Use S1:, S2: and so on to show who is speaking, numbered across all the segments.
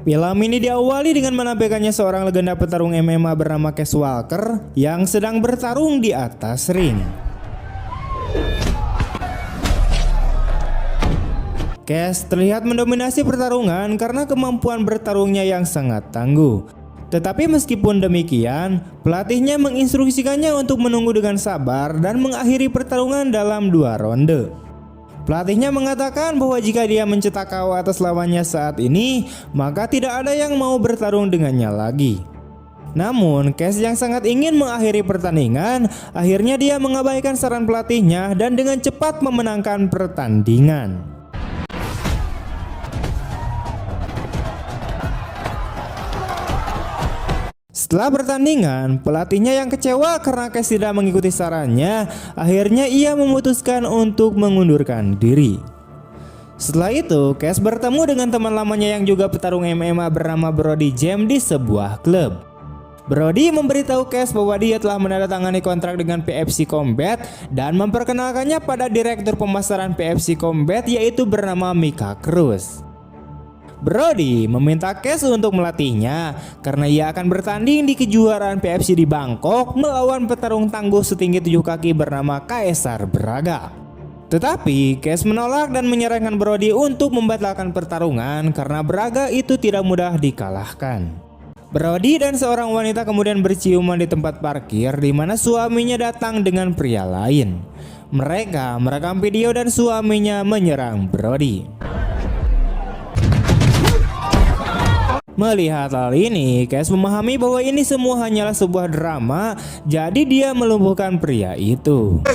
S1: Film ini diawali dengan menampilkannya seorang legenda petarung MMA bernama Cass Walker yang sedang bertarung di atas ring. Cass terlihat mendominasi pertarungan karena kemampuan bertarungnya yang sangat tangguh. Tetapi meskipun demikian, pelatihnya menginstruksikannya untuk menunggu dengan sabar dan mengakhiri pertarungan dalam 2 ronde. Pelatihnya mengatakan bahwa jika dia mencetak KO atas lawannya saat ini, maka tidak ada yang mau bertarung dengannya lagi. Namun, Cass yang sangat ingin mengakhiri pertandingan, akhirnya dia mengabaikan saran pelatihnya dan dengan cepat memenangkan pertandingan. Setelah pertandingan, pelatihnya yang kecewa karena Cass tidak mengikuti sarannya, akhirnya ia memutuskan untuk mengundurkan diri. Setelah itu, Cass bertemu dengan teman lamanya yang juga petarung MMA bernama Brody Jem di sebuah klub. Brody memberitahu Cass bahwa dia telah menandatangani kontrak dengan PFC Combat dan memperkenalkannya pada direktur pemasaran PFC Combat yaitu bernama Mika Cruz. Brody meminta Cass untuk melatihnya karena ia akan bertanding di kejuaraan PFC di Bangkok melawan petarung tangguh setinggi 7 kaki bernama Kaisar Braga. Tetapi Cass menolak dan menyarankan Brody untuk membatalkan pertarungan karena Braga itu tidak mudah dikalahkan. Brody dan seorang wanita kemudian berciuman di tempat parkir di mana suaminya datang dengan pria lain. Mereka merekam video dan suaminya menyerang Brody. Melihat hal ini, Cass memahami bahwa ini semua hanyalah sebuah drama, jadi dia melumpuhkan pria itu.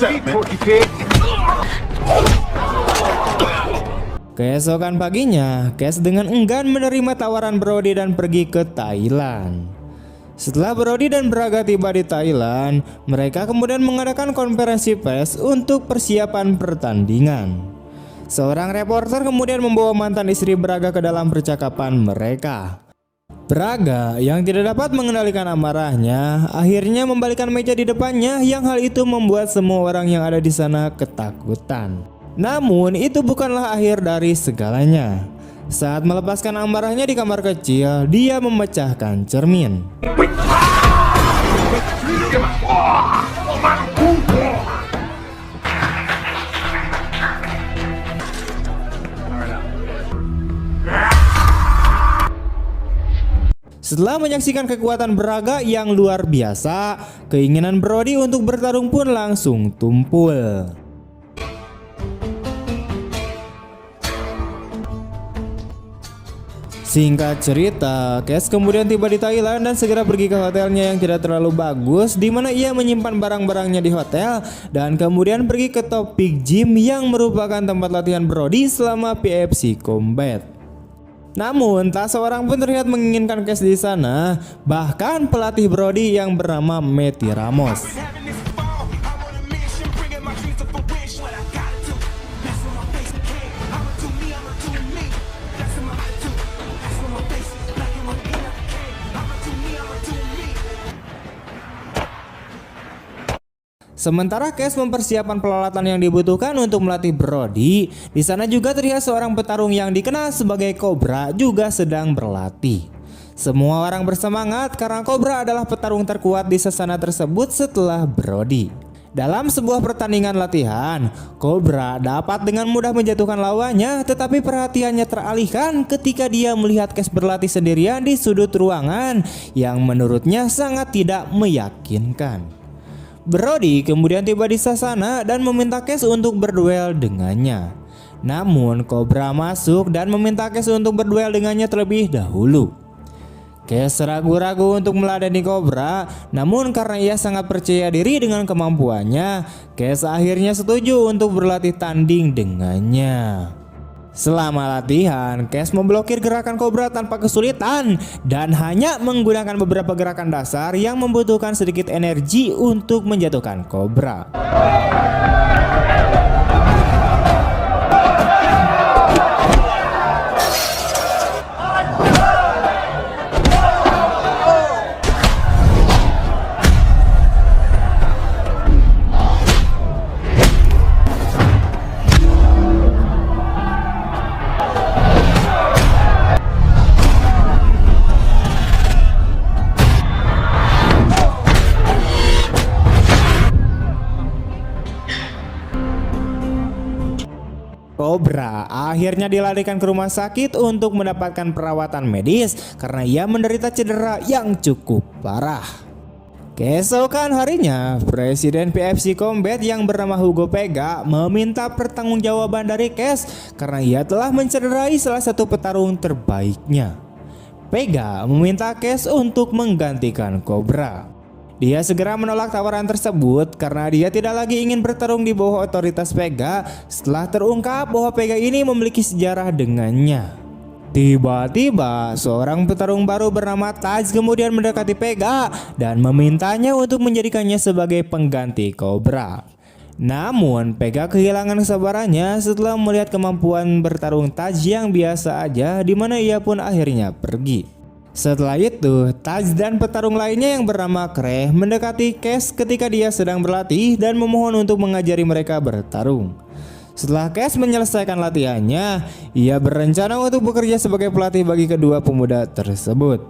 S1: Keesokan paginya, Cass dengan enggan menerima tawaran Brody dan pergi ke Thailand. Setelah Brody dan Braga tiba di Thailand, mereka kemudian mengadakan konferensi pers untuk persiapan pertandingan. Seorang reporter kemudian membawa mantan istri Braga ke dalam percakapan mereka. Braga yang tidak dapat mengendalikan amarahnya akhirnya membalikkan meja di depannya yang hal itu membuat semua orang yang ada di sana ketakutan. Namun itu bukanlah akhir dari segalanya. Saat melepaskan amarahnya di kamar kecil, dia memecahkan cermin. Setelah menyaksikan kekuatan Braga yang luar biasa, keinginan Brody untuk bertarung pun langsung tumpul. Singkat cerita, Cass kemudian tiba di Thailand dan segera pergi ke hotelnya yang tidak terlalu bagus, di mana ia menyimpan barang-barangnya di hotel dan kemudian pergi ke Topic Gym yang merupakan tempat latihan Brody selama PFC Combat. Namun tak seorang pun terlihat menginginkan Cass di sana, bahkan pelatih Brody yang bernama Matty Ramos. Sementara Cass mempersiapkan peralatan yang dibutuhkan untuk melatih Brody, di sana juga terlihat seorang petarung yang dikenal sebagai Cobra juga sedang berlatih. Semua orang bersemangat karena Cobra adalah petarung terkuat di sesana tersebut setelah Brody. Dalam sebuah pertandingan latihan, Cobra dapat dengan mudah menjatuhkan lawannya, tetapi perhatiannya teralihkan ketika dia melihat Cass berlatih sendirian di sudut ruangan yang menurutnya sangat tidak meyakinkan. Brody kemudian tiba di sana dan meminta Cass untuk berduel dengannya. Namun Cobra masuk dan meminta Cass untuk berduel dengannya terlebih dahulu. Cass ragu-ragu untuk meladeni Cobra, namun karena ia sangat percaya diri dengan kemampuannya, Cass akhirnya setuju untuk berlatih tanding dengannya. Selama latihan, Cass memblokir gerakan Cobra tanpa kesulitan dan hanya menggunakan beberapa gerakan dasar yang membutuhkan sedikit energi untuk menjatuhkan Cobra. Cobra akhirnya dilarikan ke rumah sakit untuk mendapatkan perawatan medis karena ia menderita cedera yang cukup parah. Keesokan harinya, Presiden PFC Combat yang bernama Hugo Vega meminta pertanggungjawaban dari Cass karena ia telah mencederai salah satu petarung terbaiknya. Vega meminta Cass untuk menggantikan Cobra. Dia segera menolak tawaran tersebut karena dia tidak lagi ingin bertarung di bawah otoritas Vega setelah terungkap bahwa Vega ini memiliki sejarah dengannya. Tiba-tiba seorang petarung baru bernama Taj kemudian mendekati Vega dan memintanya untuk menjadikannya sebagai pengganti Cobra. Namun Vega kehilangan kesabarannya setelah melihat kemampuan bertarung Taj yang biasa aja, di mana ia pun akhirnya pergi. Setelah itu, Taj dan petarung lainnya yang bernama Kreh mendekati Cass ketika dia sedang berlatih dan memohon untuk mengajari mereka bertarung. Setelah Cass menyelesaikan latihannya, ia berencana untuk bekerja sebagai pelatih bagi kedua pemuda tersebut.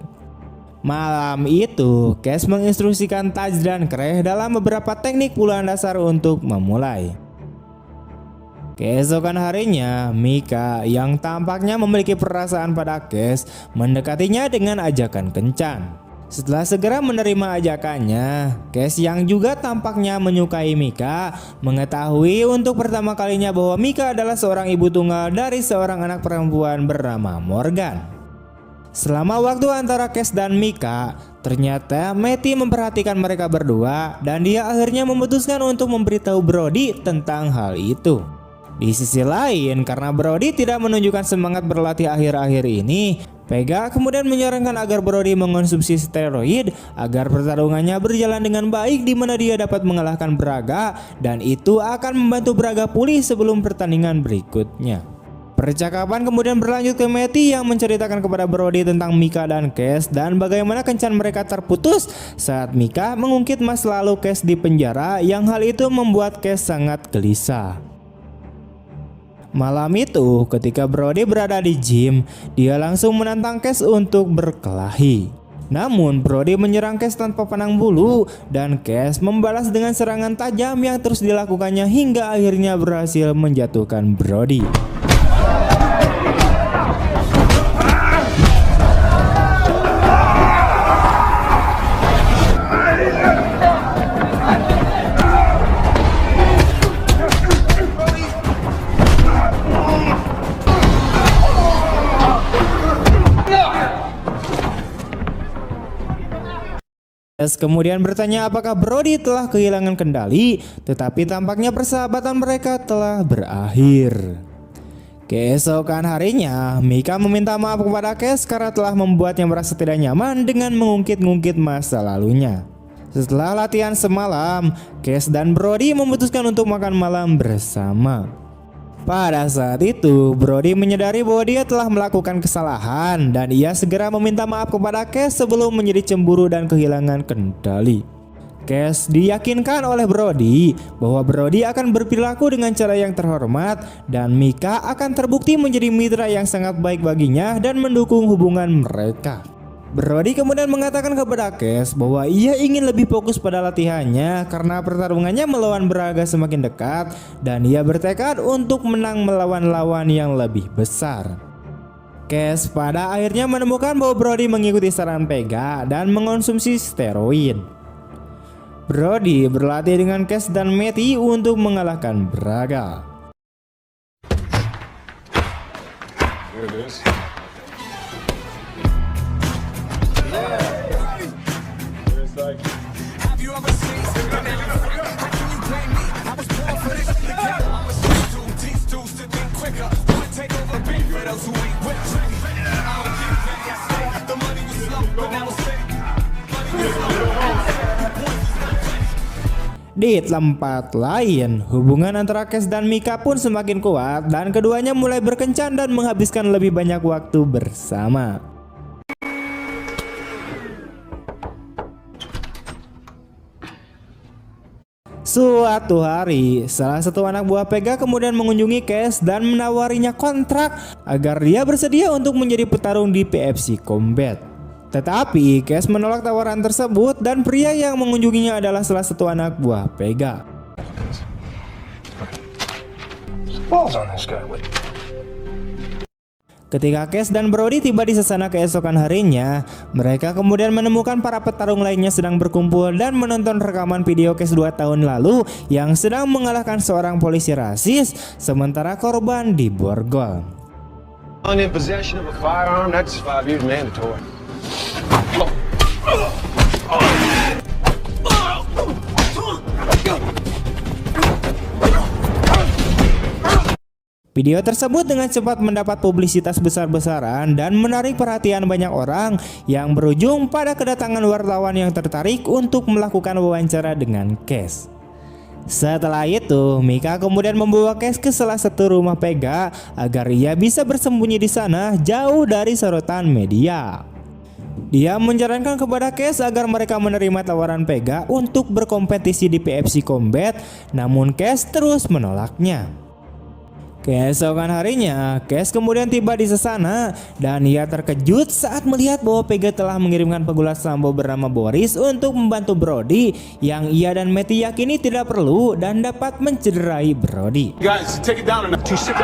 S1: Malam itu, Cass menginstruksikan Taj dan Kreh dalam beberapa teknik pukulan dasar untuk memulai. Keesokan harinya, Mika yang tampaknya memiliki perasaan pada Cass mendekatinya dengan ajakan kencan. Setelah segera menerima ajakannya, Cass yang juga tampaknya menyukai Mika mengetahui untuk pertama kalinya bahwa Mika adalah seorang ibu tunggal dari seorang anak perempuan bernama Morgan. Selama waktu antara Cass dan Mika, ternyata Matty memperhatikan mereka berdua dan dia akhirnya memutuskan untuk memberitahu Brody tentang hal itu. Di sisi lain, karena Brody tidak menunjukkan semangat berlatih akhir-akhir ini, Vega kemudian menyarankan agar Brody mengonsumsi steroid agar pertarungannya berjalan dengan baik, di mana dia dapat mengalahkan Braga dan itu akan membantu Braga pulih sebelum pertandingan berikutnya. Percakapan kemudian berlanjut ke Matty yang menceritakan kepada Brody tentang Mika dan Cass dan bagaimana kencan mereka terputus saat Mika mengungkit masa lalu Cass di penjara, yang hal itu membuat Cass sangat gelisah. Malam itu, ketika Brody berada di gym, dia langsung menantang Cass untuk berkelahi. Namun Brody menyerang Cass tanpa pandang bulu dan Cass membalas dengan serangan tajam yang terus dilakukannya hingga akhirnya berhasil menjatuhkan Brody. Cass kemudian bertanya apakah Brody telah kehilangan kendali, tetapi tampaknya persahabatan mereka telah berakhir. Keesokan harinya, Mika meminta maaf kepada Cass karena telah membuatnya merasa tidak nyaman dengan mengungkit-ungkit masa lalunya. Setelah latihan semalam, Cass dan Brody memutuskan untuk makan malam bersama. Pada saat itu, Brody menyadari bahwa dia telah melakukan kesalahan dan ia segera meminta maaf kepada Cass sebelum menjadi cemburu dan kehilangan kendali. Cass diyakinkan oleh Brody bahwa Brody akan berperilaku dengan cara yang terhormat dan Mika akan terbukti menjadi mitra yang sangat baik baginya dan mendukung hubungan mereka. Brody kemudian mengatakan kepada Cass bahwa ia ingin lebih fokus pada latihannya karena pertarungannya melawan Braga semakin dekat dan ia bertekad untuk menang melawan lawan yang lebih besar. Cass pada akhirnya menemukan bahwa Brody mengikuti saran Vega dan mengonsumsi steroid. Brody berlatih dengan Cass dan Matty untuk mengalahkan Braga. Di tempat lain, hubungan antara Cass dan Mika pun semakin kuat dan keduanya mulai berkencan dan menghabiskan lebih banyak waktu bersama. Suatu hari, salah satu anak buah Vega kemudian mengunjungi Cass dan menawarinya kontrak agar dia bersedia untuk menjadi petarung di PFC Combat. Tetapi Cass menolak tawaran tersebut dan pria yang mengunjunginya adalah salah satu anak buah Vega.
S2: balls on this guy.
S1: Ketika Cash dan Brody tiba di sana keesokan harinya, mereka kemudian menemukan para petarung lainnya sedang berkumpul dan menonton rekaman video Cash 2 tahun lalu yang sedang mengalahkan seorang polisi rasis, sementara korban diborgol.
S2: In possession of a firearm, that's 5 years mandatory.
S1: Video tersebut dengan cepat mendapat publisitas besar-besaran dan menarik perhatian banyak orang yang berujung pada kedatangan wartawan yang tertarik untuk melakukan wawancara dengan Cash. Setelah itu, Mika kemudian membawa Cash ke salah satu rumah Pega agar ia bisa bersembunyi di sana jauh dari sorotan media. Dia menyarankan kepada Cash agar mereka menerima tawaran Pega untuk berkompetisi di PFC Combat, namun Cash terus menolaknya. Keesokan harinya, Cash kemudian tiba di sana dan ia terkejut saat melihat bahwa Pega telah mengirimkan pegulat Sambo bernama Boris untuk membantu Brody yang ia dan Matty yakini tidak perlu dan dapat mencederai Brody.
S2: Guys, take it down enough. Too sick.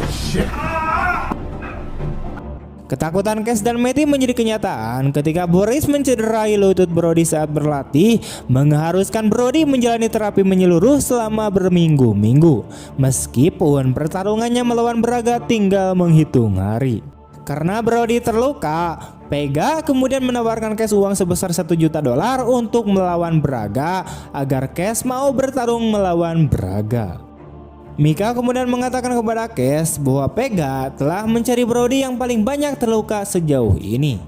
S2: Shit.
S1: Ketakutan Cash dan Matty menjadi kenyataan ketika Boris mencederai lutut Brody saat berlatih, mengharuskan Brody menjalani terapi menyeluruh selama berminggu-minggu, meskipun pertarungannya melawan Braga tinggal menghitung hari. Karena Brody terluka, Pega kemudian menawarkan Cash uang sebesar $1 juta untuk melawan Braga agar Cash mau bertarung melawan Braga. Mika kemudian mengatakan kepada Cash bahwa Pega telah mencari Brody yang paling banyak terluka sejauh ini.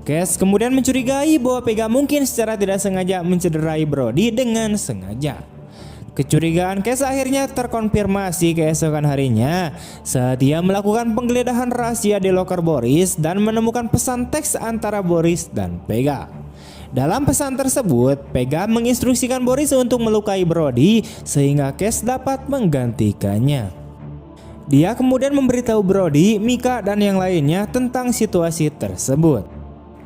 S1: Cash kemudian mencurigai bahwa Pega mungkin secara tidak sengaja mencederai Brody dengan sengaja. Kecurigaan Cash akhirnya terkonfirmasi keesokan harinya saat ia melakukan penggeledahan rahasia di loker Boris dan menemukan pesan teks antara Boris dan Pega. Dalam pesan tersebut, Pega menginstruksikan Boris untuk melukai Brody sehingga Cash dapat menggantikannya. Dia kemudian memberitahu Brody, Mika dan yang lainnya tentang situasi tersebut.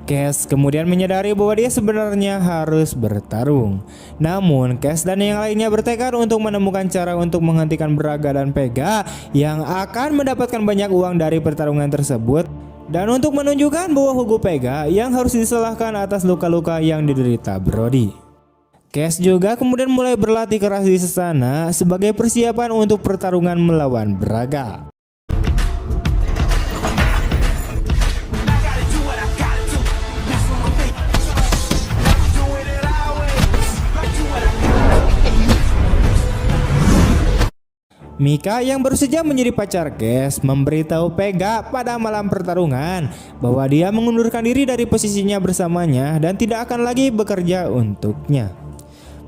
S1: Cash kemudian menyadari bahwa dia sebenarnya harus bertarung. Namun Cash dan yang lainnya bertekad untuk menemukan cara untuk menghentikan Braga dan Pega yang akan mendapatkan banyak uang dari pertarungan tersebut. Dan untuk menunjukkan bahwa Hugo Pega yang harus disalahkan atas luka-luka yang diderita Brody. Cash juga kemudian mulai berlatih keras di sana sebagai persiapan untuk pertarungan melawan Braga. Mika yang baru saja menjadi pacar Cash memberitahu Pega pada malam pertarungan bahwa dia mengundurkan diri dari posisinya bersamanya dan tidak akan lagi bekerja untuknya.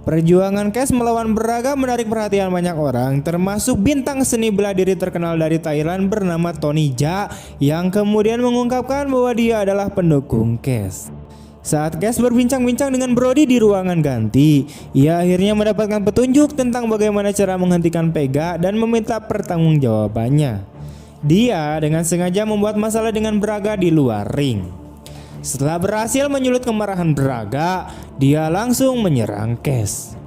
S1: Perjuangan Cash melawan Braga menarik perhatian banyak orang, termasuk bintang seni bela diri terkenal dari Thailand bernama Tony Jaa yang kemudian mengungkapkan bahwa dia adalah pendukung Cash. Saat Cash berbincang-bincang dengan Brody di ruangan ganti, ia akhirnya mendapatkan petunjuk tentang bagaimana cara menghentikan Pega dan meminta pertanggungjawabannya. Dia dengan sengaja membuat masalah dengan Braga di luar ring. Setelah berhasil menyulut kemarahan Braga, dia langsung menyerang Cash.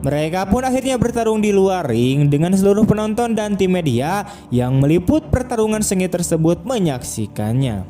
S1: Mereka pun akhirnya bertarung di luar ring dengan seluruh penonton dan tim media yang meliput pertarungan sengit tersebut menyaksikannya.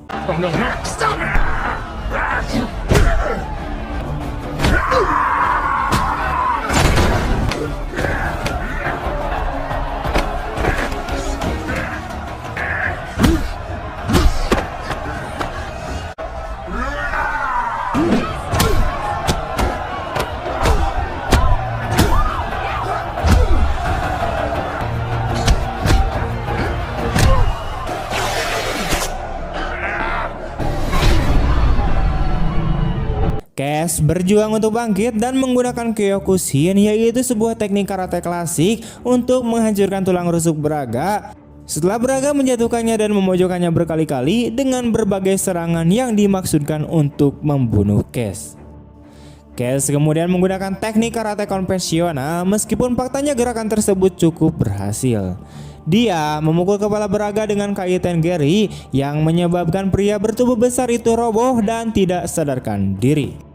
S1: Cash berjuang untuk bangkit dan menggunakan Kyokushin, yaitu sebuah teknik karate klasik untuk menghancurkan tulang rusuk Braga. Setelah Braga menjatuhkannya dan memojokkannya berkali-kali dengan berbagai serangan yang dimaksudkan untuk membunuh Cash. Cash kemudian menggunakan teknik karate konvensional meskipun faktanya gerakan tersebut cukup berhasil. Dia memukul kepala Braga dengan kaitan Gary yang menyebabkan pria bertubuh besar itu roboh dan tidak sadarkan diri.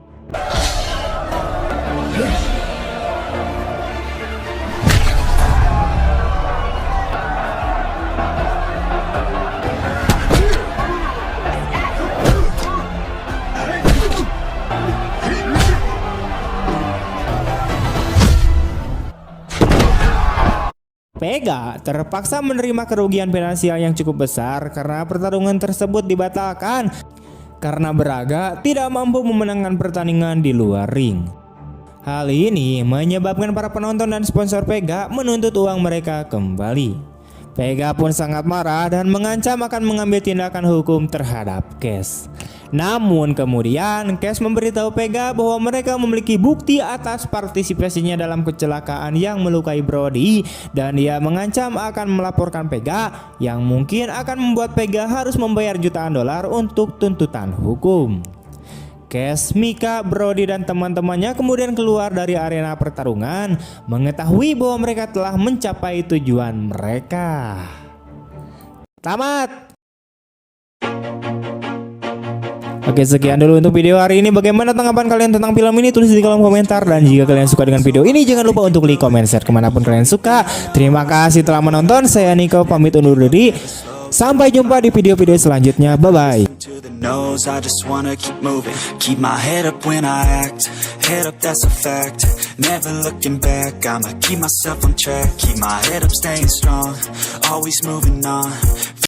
S1: Pega terpaksa menerima kerugian finansial yang cukup besar karena pertarungan tersebut dibatalkan karena Braga tidak mampu memenangkan pertandingan di luar ring. Hal ini menyebabkan para penonton dan sponsor Pega menuntut uang mereka kembali. Pega pun sangat marah dan mengancam akan mengambil tindakan hukum terhadap Cash. Namun kemudian Cash memberitahu Pega bahwa mereka memiliki bukti atas partisipasinya dalam kecelakaan yang melukai Brody, dan dia mengancam akan melaporkan Pega yang mungkin akan membuat Pega harus membayar jutaan dolar untuk tuntutan hukum. Cash, Mika, Brody dan teman-temannya kemudian keluar dari arena pertarungan mengetahui bahwa mereka telah mencapai tujuan mereka. Tamat. Oke, sekian dulu untuk video hari ini. Bagaimana tanggapan kalian tentang film ini? Tulis di kolom komentar. Dan jika kalian suka dengan video ini, jangan lupa untuk klik komen, share kemanapun kalian suka. Terima kasih telah menonton. Saya Niko pamit undur diri. Sampai jumpa di video-video selanjutnya. Bye-bye.
S3: To the nose, I just wanna keep moving. Keep my head up when I act. Head up, that's a fact. Never looking back, I'ma keep myself on track. Keep my head up, staying strong. Always moving on.